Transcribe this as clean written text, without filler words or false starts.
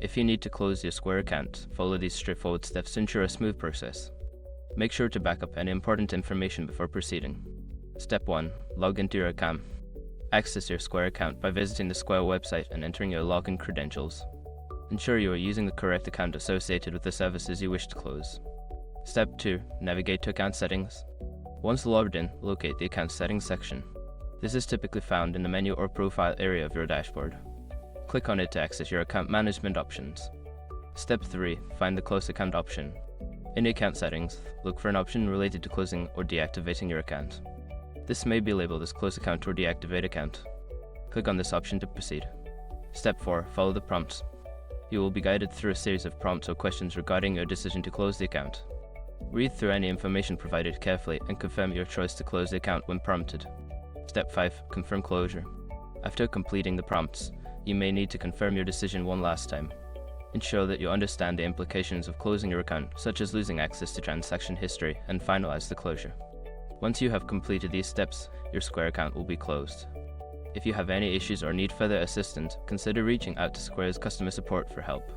If you need to close your Square account, follow these straightforward steps to ensure a smooth process. Make sure to back up any important information before proceeding. Step 1. Log into your account. Access your Square account by visiting the Square website and entering your login credentials. Ensure you are using the correct account associated with the services you wish to close. Step 2. Navigate to Account Settings. Once logged in, locate the Account Settings section. This is typically found in the menu or profile area of your dashboard. Click on it to access your account management options. Step 3. Find the Close Account option. In the Account Settings, look for an option related to closing or deactivating your account. This may be labeled as Close Account or Deactivate Account. Click on this option to proceed. Step 4. Follow the prompts. You will be guided through a series of prompts or questions regarding your decision to close the account. Read through any information provided carefully and confirm your choice to close the account when prompted. Step 5. Confirm closure. After completing the prompts, you may need to confirm your decision one last time. Ensure that you understand the implications of closing your account, such as losing access to transaction history, and finalize the closure. Once you have completed these steps, your Square account will be closed. If you have any issues or need further assistance, consider reaching out to Square's customer support for help.